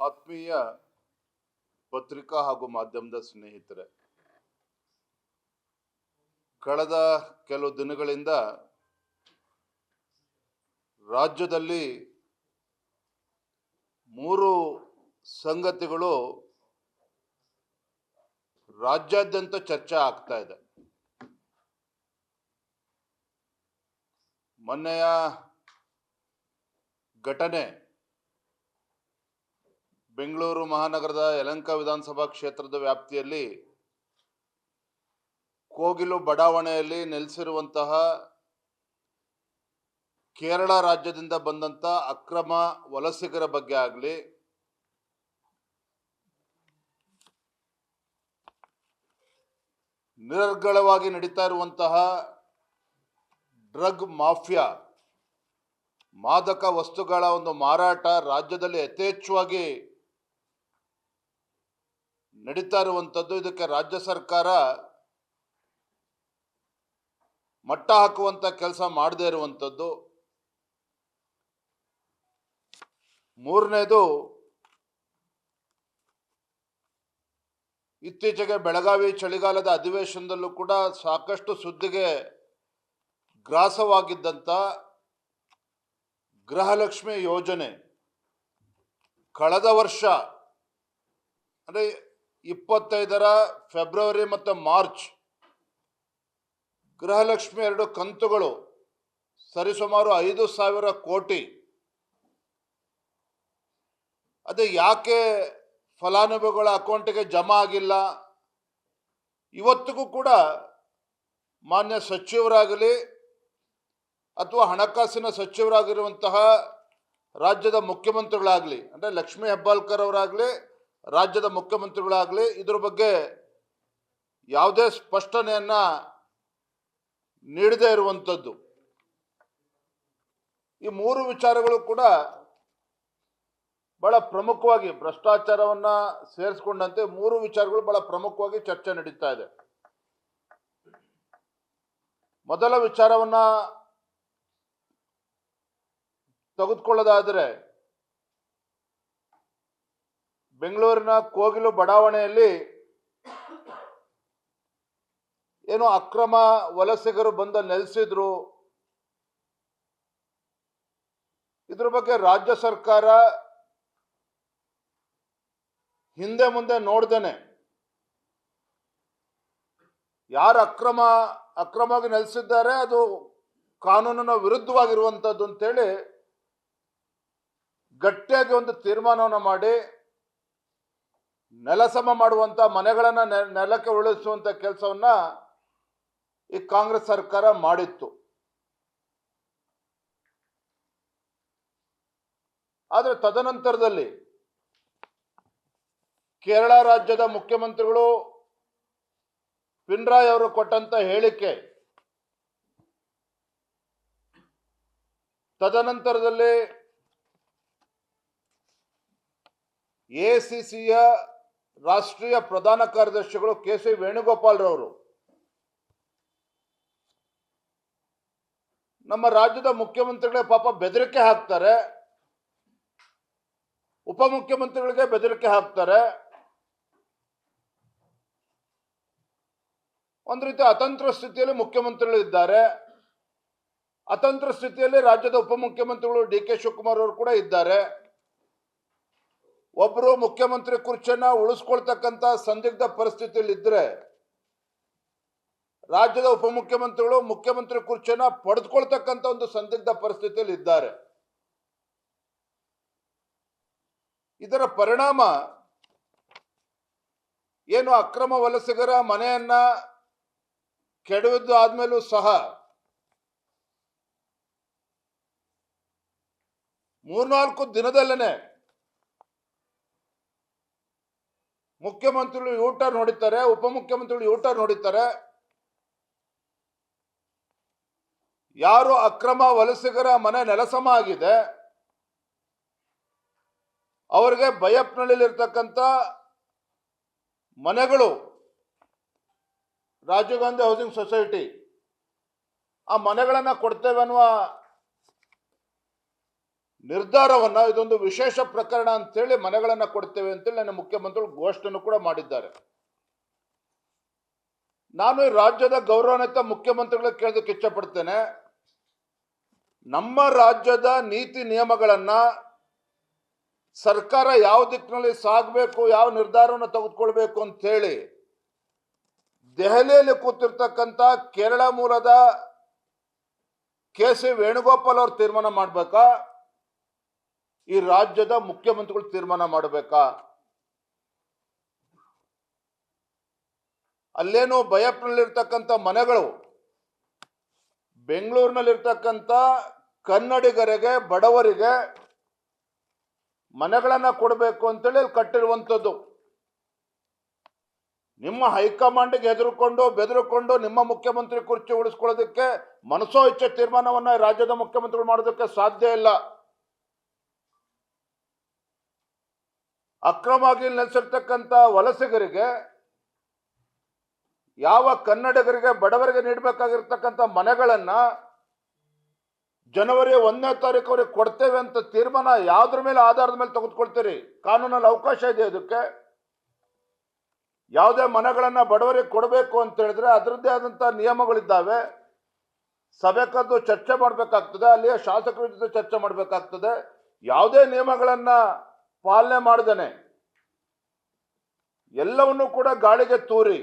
ಆತ್ಮೀಯ ಪತ್ರಿಕಾ ಹಾಗೂ ಮಾಧ್ಯಮದ ಸ್ನೇಹಿತರೆ, ಕಳೆದ ಕೆಲವು ದಿನಗಳಿಂದ ರಾಜ್ಯದಲ್ಲಿ 3 ಸಂಗತಿಗಳು ರಾಜ್ಯಾದ್ಯಂತ ಚರ್ಚೆ ಆಗ್ತಾ ಇದೆ. ಮೊನ್ನೆಯ ಘಟನೆ ಬೆಂಗಳೂರು ಮಹಾನಗರದ ಯಲಹಂಕ ವಿಧಾನಸಭಾ ಕ್ಷೇತ್ರದ ವ್ಯಾಪ್ತಿಯಲ್ಲಿ ಕೋಗಿಲು ಬಡಾವಣೆಯಲ್ಲಿ ನೆಲೆಸಿರುವಂತಹ ಕೇರಳ ರಾಜ್ಯದಿಂದ ಬಂದಂಥ ಅಕ್ರಮ ವಲಸಿಗರ ಬಗ್ಗೆ ಆಗಲಿ, ನಿರರ್ಗಳವಾಗಿ ನಡೀತಾ ಇರುವಂತಹ ಡ್ರಗ್ ಮಾಫಿಯಾ, ಮಾದಕ ವಸ್ತುಗಳ ಒಂದು ಮಾರಾಟ ರಾಜ್ಯದಲ್ಲಿ ಯಥೇಚ್ಛವಾಗಿ ನಡೀತಾ ಇರುವಂಥದ್ದು, ಇದಕ್ಕೆ ರಾಜ್ಯ ಸರ್ಕಾರ ಮಟ್ಟ ಹಾಕುವಂಥ ಕೆಲಸ ಮಾಡದೇ ಇರುವಂಥದ್ದು. ಮೂರನೇದು, ಇತ್ತೀಚೆಗೆ ಬೆಳಗಾವಿ ಚಳಿಗಾಲದ ಅಧಿವೇಶನದಲ್ಲೂ ಕೂಡ ಸಾಕಷ್ಟು ಸುದ್ದಿಗೆ ಗ್ರಾಸವಾಗಿದ್ದಂಥ ಗೃಹಲಕ್ಷ್ಮಿ ಯೋಜನೆ ಕಳೆದ ವರ್ಷ ಅಂದರೆ 25ರ ಫೆಬ್ರವರಿ ಮತ್ತು ಮಾರ್ಚ್ ಗೃಹಲಕ್ಷ್ಮಿ 2 ಕಂತುಗಳು ಸರಿಸುಮಾರು 5,000 ಕೋಟಿ. ಅದು ಯಾಕೆ ಫಲಾನುಭವಿಗಳ ಅಕೌಂಟಿಗೆ ಜಮಾ ಆಗಿಲ್ಲ? ಇವತ್ತಿಗೂ ಕೂಡ ಮಾನ್ಯ ಸಚಿವರಾಗಲಿ ಅಥವಾ ಹಣಕಾಸಿನ ಸಚಿವರಾಗಿರುವಂತಹ ರಾಜ್ಯದ ಮುಖ್ಯಮಂತ್ರಿಗಳಾಗಲಿ, ಅಂದರೆ ಲಕ್ಷ್ಮೀ ಹೆಬ್ಬಾಳ್ಕರ್ ಅವರಾಗಲಿ, ರಾಜ್ಯದ ಮುಖ್ಯಮಂತ್ರಿಗಳಾಗಲಿ ಇದ್ರ ಬಗ್ಗೆ ಯಾವುದೇ ಸ್ಪಷ್ಟನೆಯನ್ನು ನೀಡದೇ ಇರುವಂಥದ್ದು. ಈ 3 ವಿಚಾರಗಳು ಕೂಡ ಬಹಳ ಪ್ರಮುಖವಾಗಿ, ಭ್ರಷ್ಟಾಚಾರವನ್ನು ಸೇರಿಸಿಕೊಂಡಂತೆ 3 ವಿಚಾರಗಳು ಬಹಳ ಪ್ರಮುಖವಾಗಿ ಚರ್ಚೆ ನಡೀತಾ ಇದೆ. ಮೊದಲ ವಿಚಾರವನ್ನು ತೆಗೆದುಕೊಳ್ಳೋದಾದರೆ, ಬೆಂಗಳೂರಿನ ಕೋಗಿಲು ಬಡಾವಣೆಯಲ್ಲಿ ಏನು ಅಕ್ರಮ ವಲಸಿಗರು ಬಂದು ನೆಲೆಸಿದ್ರು, ಇದ್ರ ಬಗ್ಗೆ ರಾಜ್ಯ ಸರ್ಕಾರ ಹಿಂದೆ ಮುಂದೆ ನೋಡ್ದೇನೆ ಯಾರು ಅಕ್ರಮವಾಗಿ ನೆಲೆಸಿದ್ದಾರೆ ಅದು ಕಾನೂನಿನ ವಿರುದ್ಧವಾಗಿರುವಂಥದ್ದು ಅಂತೇಳಿ ಗಟ್ಟಿಯಾಗಿ ಒಂದು ತೀರ್ಮಾನವನ್ನು ಮಾಡಿ ನೆಲಸಮ ಮಾಡುವಂಥ, ಮನೆಗಳನ್ನು ನೆಲಕ್ಕೆ ಉರುಳಿಸುವಂಥ ಕೆಲಸವನ್ನು ಈ ಕಾಂಗ್ರೆಸ್ ಸರ್ಕಾರ ಮಾಡಿತ್ತು. ಆದರೆ ತದನಂತರದಲ್ಲಿ ಕೇರಳ ರಾಜ್ಯದ ಮುಖ್ಯಮಂತ್ರಿಗಳು ಪಿಣರಾಯಿ ಅವರು ಕೊಟ್ಟಂತ ಹೇಳಿಕೆ, ತದನಂತರದಲ್ಲಿ ಎಐಸಿಸಿಯ ರಾಷ್ಟ್ರೀಯ ಪ್ರಧಾನ ಕಾರ್ಯದರ್ಶಿಗಳು ಕೆ.ಸಿ. ವೇಣುಗೋಪಾಲ್ ರವರು ನಮ್ಮ ರಾಜ್ಯದ ಮುಖ್ಯಮಂತ್ರಿಗಳೇ ಪಾಪ ಬೆದರಿಕೆ ಹಾಕ್ತಾರೆ, ಉಪಮುಖ್ಯಮಂತ್ರಿಗಳಿಗೆ ಬೆದರಿಕೆ ಹಾಕ್ತಾರೆ. ಒಂದು ರೀತಿ ಅತಂತ್ರ ಸ್ಥಿತಿಯಲ್ಲಿ ಮುಖ್ಯಮಂತ್ರಿಗಳು ಇದ್ದಾರೆ. ಅತಂತ್ರ ಸ್ಥಿತಿಯಲ್ಲಿ ರಾಜ್ಯದ ಉಪಮುಖ್ಯಮಂತ್ರಿಗಳು ಡಿ.ಕೆ. ಶಿವಕುಮಾರ್ ಅವರು ಕೂಡ ಇದ್ದಾರೆ. ಒಬ್ಬರು ಮುಖ್ಯಮಂತ್ರಿ ಕುರ್ಚಿಯನ್ನು ಉಳಿಸ್ಕೊಳ್ತಕ್ಕಂಥ ಸಂದಿಗ್ಧ ಪರಿಸ್ಥಿತಿಯಲ್ಲಿ ಇದ್ದರೆ, ರಾಜ್ಯದ ಉಪಮುಖ್ಯಮಂತ್ರಿಗಳು ಮುಖ್ಯಮಂತ್ರಿ ಕುರ್ಚಿಯನ್ನು ಪಡೆದುಕೊಳ್ತಕ್ಕಂಥ ಒಂದು ಸಂದಿಗ್ಧ ಪರಿಸ್ಥಿತಿಯಲ್ಲಿ ಇದ್ದಾರೆ. ಇದರ ಪರಿಣಾಮ ಏನು, ಅಕ್ರಮ ವಲಸಿಗರ ಮನೆಯನ್ನ ಕೆಡವಿದ್ದು ಆದ್ಮೇಲೂ ಸಹ 3-4 ದಿನದಲ್ಲೇ ಮುಖ್ಯಮಂತ್ರಿಗಳು ಯೂಟರ್ನ್ ಹೊಡಿತಾರೆ, ಉಪಮುಖ್ಯಮಂತ್ರಿಗಳು ಯೂಟರ್ನ್ ಹೊಡಿತಾರೆ. ಯಾರು ಅಕ್ರಮ ವಲಸಿಗರ ಮನೆ ನೆಲಸಮ ಆಗಿದೆ ಅವರಿಗೆ ಬೈಯಪ್ಪನಹಳ್ಳಿಯಲ್ಲಿರ್ತಕ್ಕಂಥ ಮನೆಗಳು, ರಾಜೀವ್ ಗಾಂಧಿ ಹೌಸಿಂಗ್ ಸೊಸೈಟಿ, ಆ ಮನೆಗಳನ್ನು ಕೊಡ್ತೇವೆ ಅನ್ನುವ ನಿರ್ಧಾರವನ್ನ ಇದೊಂದು ವಿಶೇಷ ಪ್ರಕರಣ ಅಂತೇಳಿ ಮನೆಗಳನ್ನ ಕೊಡ್ತೇವೆ ಅಂತೇಳಿ ನನ್ನ ಮುಖ್ಯಮಂತ್ರಿಗಳು ಘೋಷಣೆಯನ್ನು ಕೂಡ ಮಾಡಿದ್ದಾರೆ. ನಾನು ಈ ರಾಜ್ಯದ ಗೌರವಾನ್ವಿತ ಮುಖ್ಯಮಂತ್ರಿಗಳಿಗೆ ಕೇಳೋದಕ್ಕೆ ಇಚ್ಛಪಡ್ತೇನೆ, ನಮ್ಮ ರಾಜ್ಯದ ನೀತಿ ನಿಯಮಗಳನ್ನ ಸರ್ಕಾರ ಯಾವ ದಿಕ್ಕಿನಲ್ಲಿ ಸಾಗಬೇಕು, ಯಾವ ನಿರ್ಧಾರವನ್ನು ತೆಗೆದುಕೊಳ್ಬೇಕು ಅಂತ ಹೇಳಿ ದೆಹಲಿಯಲ್ಲಿ ಕೂತಿರ್ತಕ್ಕಂಥ ಕೇರಳ ಮೂಲದ ಕೆ.ಸಿ. ವೇಣುಗೋಪಾಲ್ ಅವರು ತೀರ್ಮಾನ ಮಾಡಬೇಕಾ, ಈ ರಾಜ್ಯದ ಮುಖ್ಯಮಂತ್ರಿಗಳು ತೀರ್ಮಾನ ಮಾಡಬೇಕಾ? ಅಲ್ಲೇನು ಬಯಪ್ನಲ್ಲಿರ್ತಕ್ಕಂಥ ಮನೆಗಳು ಬೆಂಗಳೂರಿನಲ್ಲಿರ್ತಕ್ಕಂಥ ಕನ್ನಡಿಗರಿಗೆ, ಬಡವರಿಗೆ ಮನೆಗಳನ್ನ ಕೊಡಬೇಕು ಅಂತೇಳಿ ಅಲ್ಲಿ ಕಟ್ಟಿರುವಂಥದ್ದು. ನಿಮ್ಮ ಹೈಕಮಾಂಡ್ಗೆ ಹೆದರ್ಕೊಂಡು ಬೆದರ್ಕೊಂಡು ನಿಮ್ಮ ಮುಖ್ಯಮಂತ್ರಿ ಕುರ್ಚಿ ಉಳಿಸ್ಕೊಳ್ಳೋದಕ್ಕೆ ಮನಸೋ ಇಚ್ಛೆ ತೀರ್ಮಾನವನ್ನ ರಾಜ್ಯದ ಮುಖ್ಯಮಂತ್ರಿಗಳು ಮಾಡೋದಕ್ಕೆ ಸಾಧ್ಯ ಇಲ್ಲ. ಅಕ್ರಮವಾಗಿ ನೆಲೆಸಿರ್ತಕ್ಕಂಥ ವಲಸಿಗರಿಗೆ, ಯಾವ ಕನ್ನಡಿಗರಿಗೆ, ಬಡವರಿಗೆ ನೀಡಬೇಕಾಗಿರ್ತಕ್ಕಂಥ ಮನೆಗಳನ್ನ ಜನವರಿ 1ನೇ ತಾರೀಕು ಕೊಡ್ತೇವೆ ಅಂತ ತೀರ್ಮಾನ ಯಾವ್ದ್ರ ಮೇಲೆ ಆಧಾರದ ಮೇಲೆ ತೆಗೆದುಕೊಳ್ತೀರಿ? ಕಾನೂನಲ್ಲಿ ಅವಕಾಶ ಇದೆ ಅದಕ್ಕೆ. ಯಾವುದೇ ಮನೆಗಳನ್ನ ಬಡವರಿಗೆ ಕೊಡಬೇಕು ಅಂತ ಹೇಳಿದ್ರೆ ಅದರದ್ದೇ ಆದಂಥ ನಿಯಮಗಳಿದ್ದಾವೆ. ಸಭೆ ಕರೆದು ಚರ್ಚೆ ಮಾಡಬೇಕಾಗ್ತದೆ, ಅಲ್ಲಿಯ ಶಾಸಕರ ಜೊತೆ ಚರ್ಚೆ ಮಾಡಬೇಕಾಗ್ತದೆ. ಯಾವುದೇ ನಿಯಮಗಳನ್ನ ಪಾಲನೆ ಮಾಡದೇನೆ ಎಲ್ಲವನ್ನೂ ಕೂಡ ಗಾಳಿಗೆ ತೂರಿ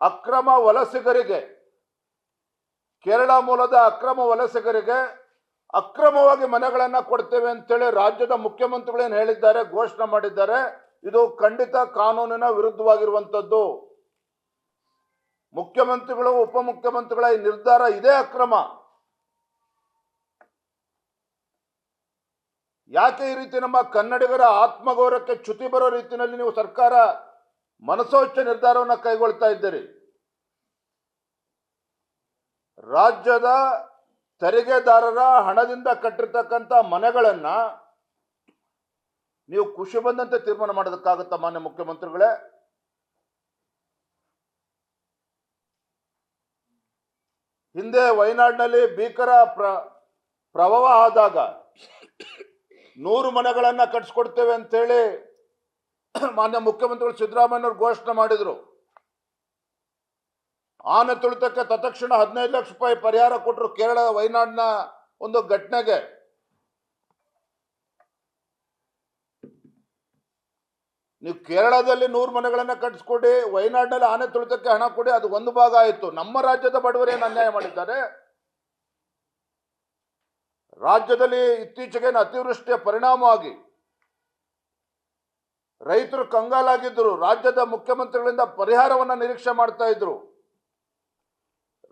ಅಕ್ರಮ ವಲಸಿಗರಿಗೆ, ಕೇರಳ ಮೂಲದ ಅಕ್ರಮ ವಲಸಿಗರಿಗೆ ಅಕ್ರಮವಾಗಿ ಮನೆಗಳನ್ನ ಕೊಡ್ತೇವೆ ಅಂತೇಳಿ ರಾಜ್ಯದ ಮುಖ್ಯಮಂತ್ರಿಗಳೇನು ಹೇಳಿದ್ದಾರೆ, ಘೋಷಣೆ ಮಾಡಿದ್ದಾರೆ, ಇದು ಖಂಡಿತ ಕಾನೂನಿನ ವಿರುದ್ಧವಾಗಿರುವಂಥದ್ದು. ಮುಖ್ಯಮಂತ್ರಿಗಳು, ಉಪಮುಖ್ಯಮಂತ್ರಿಗಳ ಈ ನಿರ್ಧಾರ ಇದೇ ಅಕ್ರಮ. ಯಾಕೆ ಈ ರೀತಿ ನಮ್ಮ ಕನ್ನಡಿಗರ ಆತ್ಮಗೌರವಕ್ಕೆ ಚ್ಯುತಿ ಬರೋ ರೀತಿಯಲ್ಲಿ ನೀವು ಸರ್ಕಾರ ಮನಸೋಚ್ಚ ನಿರ್ಧಾರವನ್ನು ಕೈಗೊಳ್ತಾ ಇದ್ದೀರಿ? ರಾಜ್ಯದ ತೆರಿಗೆದಾರರ ಹಣದಿಂದ ಕಟ್ಟಿರ್ತಕ್ಕಂಥ ಮನೆಗಳನ್ನ ನೀವು ಖುಷಿ ಬಂದಂತೆ ತೀರ್ಮಾನ ಮಾಡೋದಕ್ಕಾಗುತ್ತಾ ಮಾನ್ಯ ಮುಖ್ಯಮಂತ್ರಿಗಳೇ? ಹಿಂದೆ ವಯನಾಡಿನಲ್ಲಿ ಭೀಕರ ಪ್ರವಾಹ ಆದಾಗ 100 ಮನೆಗಳನ್ನ ಕಟ್ಸ್ಕೊಡ್ತೇವೆ ಅಂತೇಳಿ ಮಾನ್ಯ ಮುಖ್ಯಮಂತ್ರಿಗಳು ಸಿದ್ದರಾಮಯ್ಯನವರು ಘೋಷಣೆ ಮಾಡಿದ್ರು. ಆನೆ ತುಳಿತಕ್ಕೆ ತತ್ಕ್ಷಣ 15 ಲಕ್ಷ ರೂಪಾಯಿ ಪರಿಹಾರ ಕೊಟ್ಟರು ಕೇರಳ ವಯನಾಡಿನ ಒಂದು ಘಟನೆಗೆ. ನೀವು ಕೇರಳದಲ್ಲಿ 100 ಮನೆಗಳನ್ನ ಕಟ್ಟಿಸ್ಕೊಡಿ, ವಯನಾಡಿನಲ್ಲಿ ಆನೆ ತುಳಿತಕ್ಕೆ ಹಣ ಕೊಡಿ, ಅದು ಒಂದು ಭಾಗ ಆಯಿತು. ನಮ್ಮ ರಾಜ್ಯದ ಬಡವರೇನು ಅನ್ಯಾಯ ಮಾಡಿದ್ದಾರೆ? ರಾಜ್ಯದಲ್ಲಿ ಇತ್ತೀಚೆಗೆ ಅತಿವೃಷ್ಟಿಯ ಪರಿಣಾಮವಾಗಿ ರೈತರು ಕಂಗಾಲಾಗಿದ್ದರು. ರಾಜ್ಯದ ಮುಖ್ಯಮಂತ್ರಿಗಳಿಂದ ಪರಿಹಾರವನ್ನು ನಿರೀಕ್ಷೆ ಮಾಡ್ತಾ ಇದ್ರು.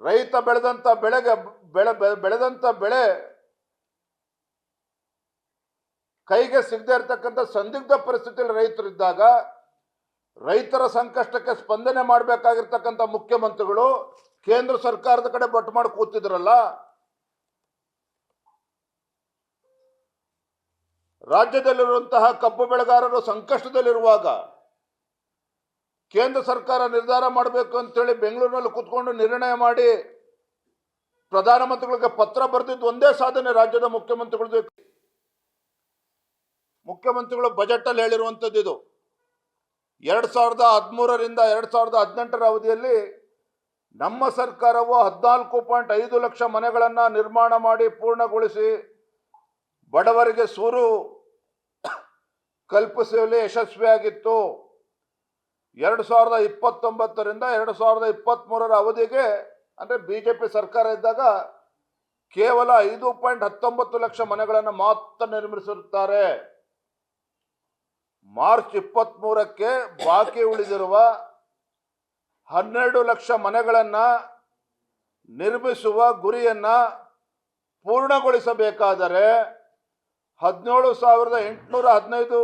ರೈತ ಬೆಳೆದಂತ ಬೆಳೆ ಕೈಗೆ ಸಿಗದೆ ಇರತಕ್ಕಂಥ ಸಂದಿಗ್ಧ ಪರಿಸ್ಥಿತಿಯಲ್ಲಿ ರೈತರಿದ್ದಾಗ ರೈತರ ಸಂಕಷ್ಟಕ್ಕೆ ಸ್ಪಂದನೆ ಮಾಡಬೇಕಾಗಿರ್ತಕ್ಕಂಥ ಮುಖ್ಯಮಂತ್ರಿಗಳು ಕೇಂದ್ರ ಸರ್ಕಾರದ ಕಡೆ ಬಟ್ಟು ಮಾಡಿ ಕೂತಿದ್ರಲ್ಲ. ರಾಜ್ಯದಲ್ಲಿರುವಂತಹ ಕಬ್ಬು ಬೆಳೆಗಾರರು ಸಂಕಷ್ಟದಲ್ಲಿರುವಾಗ ಕೇಂದ್ರ ಸರ್ಕಾರ ನಿರ್ಧಾರ ಮಾಡಬೇಕು ಅಂತೇಳಿ ಬೆಂಗಳೂರಿನಲ್ಲಿ ಕೂತ್ಕೊಂಡು ನಿರ್ಣಯ ಮಾಡಿ ಪ್ರಧಾನಮಂತ್ರಿಗಳಿಗೆ ಪತ್ರ ಬರೆದಿದ್ದು ಒಂದೇ ಸಾಧನೆ ರಾಜ್ಯದ ಮುಖ್ಯಮಂತ್ರಿಗಳು. ಮುಖ್ಯಮಂತ್ರಿಗಳು ಬಜೆಟ್ ಅಲ್ಲಿ ಹೇಳಿರುವಂಥದ್ದು ಇದು. 2013ರಿಂದ 2018 ಅವಧಿಯಲ್ಲಿ ನಮ್ಮ ಸರ್ಕಾರವು 14.5 ಲಕ್ಷ ಮನೆಗಳನ್ನು ನಿರ್ಮಾಣ ಮಾಡಿ ಪೂರ್ಣಗೊಳಿಸಿ ಬಡವರಿಗೆ ಸೂರು ಕಲ್ಪಿಸುವಲ್ಲಿ ಯಶಸ್ವಿಯಾಗಿತ್ತು. 2029ರಿಂದ 2023 ಅವಧಿಗೆ ಅಂದರೆ ಬಿಜೆಪಿ ಸರ್ಕಾರ ಇದ್ದಾಗ ಕೇವಲ 5.19 ಲಕ್ಷ ಮನೆಗಳನ್ನು ಮಾತ್ರ ನಿರ್ಮಿಸಿರುತ್ತಾರೆ. ಮಾರ್ಚ್ 23ಕ್ಕೆ ಬಾಕಿ ಉಳಿದಿರುವ 12 ಲಕ್ಷ ಮನೆಗಳನ್ನು ನಿರ್ಮಿಸುವ ಗುರಿಯನ್ನ ಪೂರ್ಣಗೊಳಿಸಬೇಕಾದರೆ 17,815